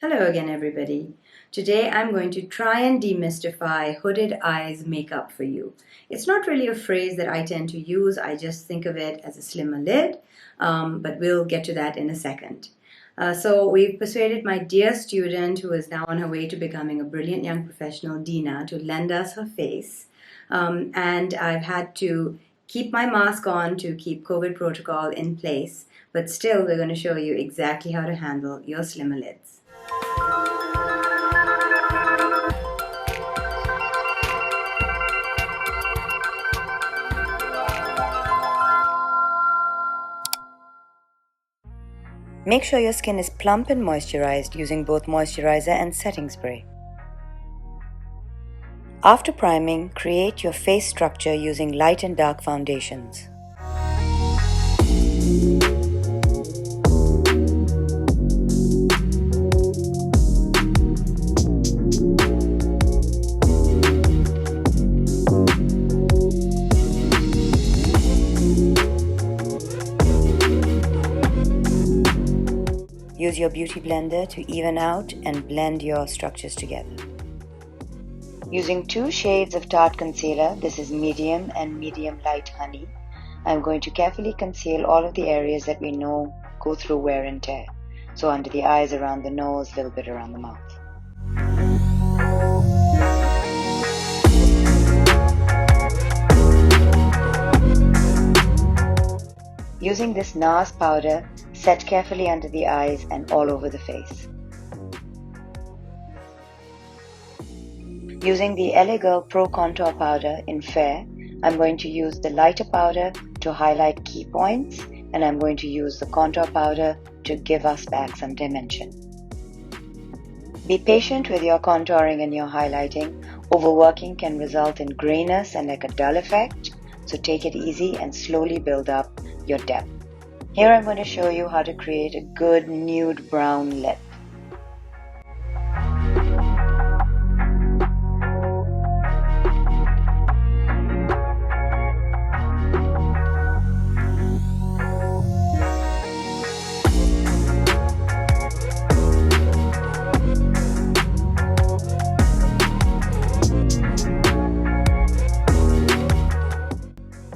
Hello again, everybody. Today I'm going to try and demystify hooded eyes makeup for you. It's not really a phrase that I tend to use, I just think of it as a slimmer lid, but we'll get to that in a second. So we've persuaded my dear student, who is now on her way to becoming a brilliant young professional, Bina, to lend us her face. And I've had to keep my mask on to keep COVID protocol in place, but still we're going to show you exactly how to handle your slimmer lids. Make sure your skin is plump and moisturized using both moisturizer and setting spray. After priming, create your face structure using light and dark foundations. Use your BeautyBlender to even out and blend your structures together. Using two shades of Tarte concealer, this is medium and medium light honey, I'm going to carefully conceal all of the areas that we know go through wear and tear. So under the eyes, around the nose, a little bit around the mouth. Using this Nars powder, set carefully under the eyes and all over the face. Using the LA Girl Pro Contour Powder in Fair, I'm going to use the lighter powder to highlight key points, and I'm going to use the contour powder to give us back some dimension. Be patient with your contouring and your highlighting. Overworking can result in grayness and like a dull effect, so take it easy and slowly build up your depth. Here I'm going to show you how to create a good nude brown lip.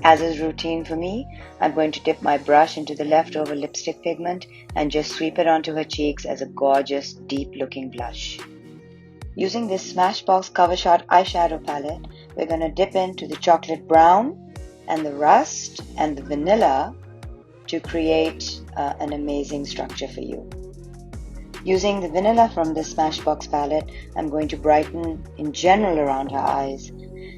As is routine for me, I'm going to dip my brush into the leftover lipstick pigment and just sweep it onto her cheeks as a gorgeous, deep-looking blush. Using this Smashbox Cover Shot eyeshadow palette, we're going to dip into the chocolate brown and the rust and the vanilla to create an amazing structure for you. Using the vanilla from this Smashbox palette, I'm going to brighten in general around her eyes.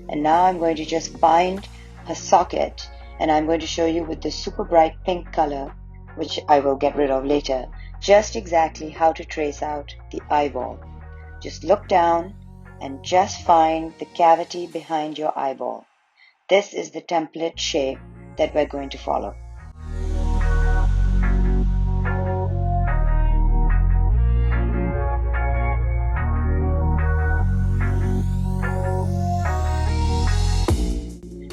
And now I'm going to just find her socket, and I'm going to show you with this super bright pink color, which I will get rid of later, just exactly how to trace out the eyeball. Just look down and just find the cavity behind your eyeball. This is the template shape that we're going to follow.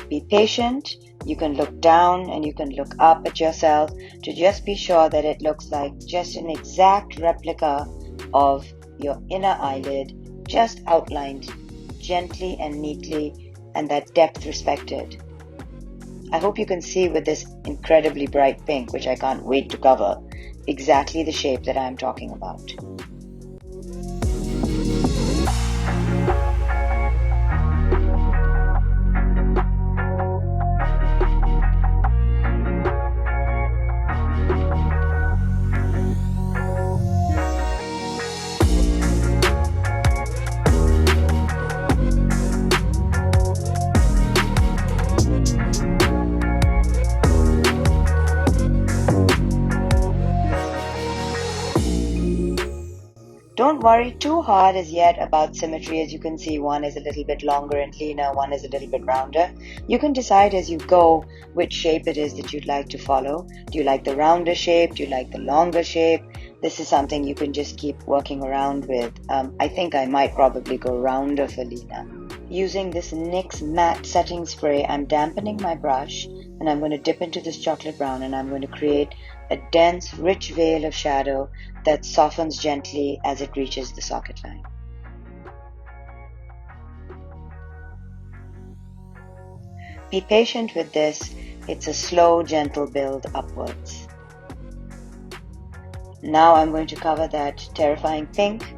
Be patient. You can look down and you can look up at yourself to just be sure that it looks like just an exact replica of your inner eyelid, just outlined gently and neatly, and that depth respected. I hope you can see with this incredibly bright pink, which I can't wait to cover, exactly the shape that I'm talking about. Don't worry too hard as yet about symmetry. As you can see, one is a little bit longer and leaner, one is a little bit rounder. You can decide as you go which shape it is that you'd like to follow. Do you like the rounder shape? Do you like the longer shape? This is something you can just keep working around with. I think I might probably go rounder for Lena. Using this NYX matte setting spray, I'm dampening my brush and I'm going to dip into this chocolate brown and I'm going to create a dense, rich veil of shadow that softens gently as it reaches the socket line. Be patient with this. It's a slow, gentle build upwards. Now I'm going to cover that terrifying pink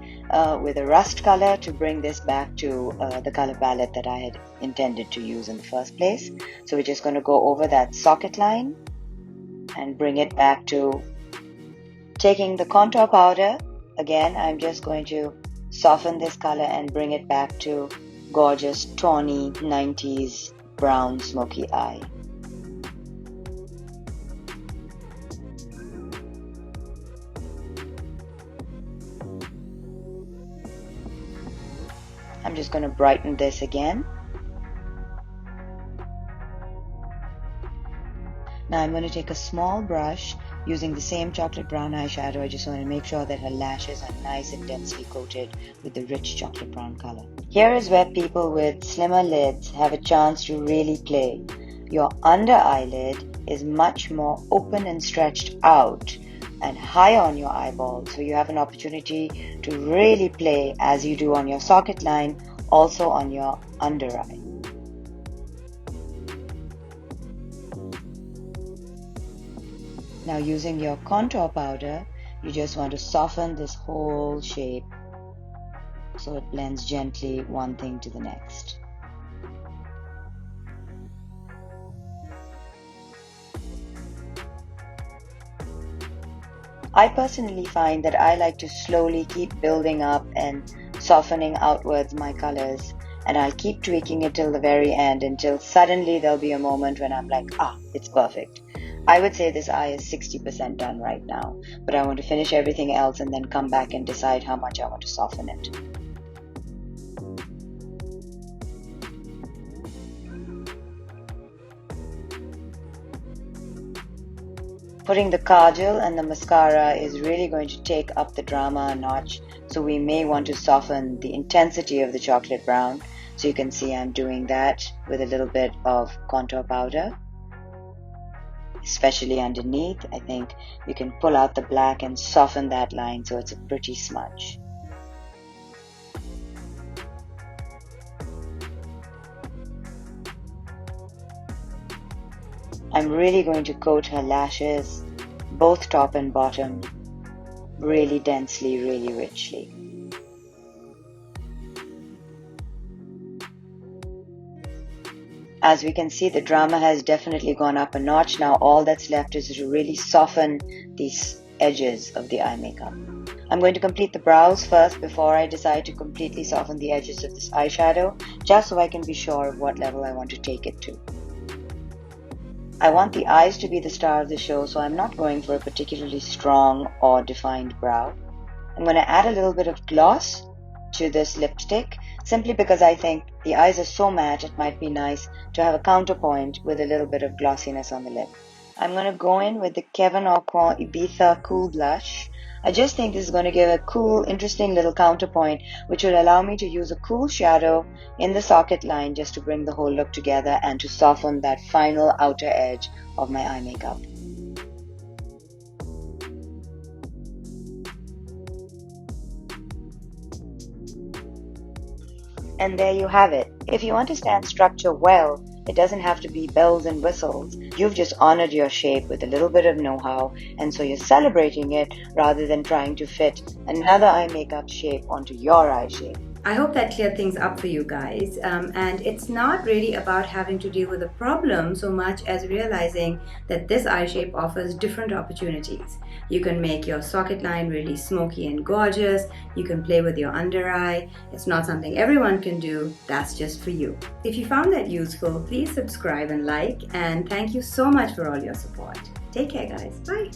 with a rust color to bring this back to the color palette that I had intended to use in the first place. So we're just going to go over that socket line and bring it back to taking the contour powder. Again, I'm just going to soften this color and bring it back to gorgeous tawny 90s brown smoky eye. I'm just going to brighten this again. Now I'm going to take a small brush using the same chocolate brown eyeshadow. I just want to make sure that her lashes are nice and densely coated with the rich chocolate brown color. Here is where people with slimmer lids have a chance to really play. Your under eyelid is much more open and stretched out and high on your eyeball, so you have an opportunity to really play as you do on your socket line, also on your under eye. Now using your contour powder, you just want to soften this whole shape so it blends gently one thing to the next. I personally find that I like to slowly keep building up and softening outwards my colors, and I'll keep tweaking it till the very end until suddenly there'll be a moment when I'm like, it's perfect. I would say this eye is 60% done right now, but I want to finish everything else and then come back and decide how much I want to soften it. Putting the kajal and the mascara is really going to take up the drama a notch, so we may want to soften the intensity of the chocolate brown. So you can see I'm doing that with a little bit of contour powder, especially underneath. I think you can pull out the black and soften that line so it's a pretty smudge. I'm really going to coat her lashes, both top and bottom, really densely, really richly. As we can see, the drama has definitely gone up a notch. Now all that's left is to really soften these edges of the eye makeup. I'm going to complete the brows first before I decide to completely soften the edges of this eyeshadow, just so I can be sure of what level I want to take it to. I want the eyes to be the star of the show, so I'm not going for a particularly strong or defined brow. I'm going to add a little bit of gloss to this lipstick, simply because I think the eyes are so matte it might be nice to have a counterpoint with a little bit of glossiness on the lip. I'm going to go in with the Kevyn Aucoin Ibiza Cool Blush. I just think this is going to give a cool, interesting little counterpoint, which will allow me to use a cool shadow in the socket line just to bring the whole look together and to soften that final outer edge of my eye makeup. And there you have it. If you understand structure well, it doesn't have to be bells and whistles. You've just honored your shape with a little bit of know-how, and so you're celebrating it rather than trying to fit another eye makeup shape onto your eye shape. I hope that cleared things up for you guys, and it's not really about having to deal with a problem so much as realizing that this eye shape offers different opportunities. You can make your socket line really smoky and gorgeous, you can play with your under eye. It's not something everyone can do, that's just for you. If you found that useful, please subscribe and like, and thank you so much for all your support. Take care guys, bye!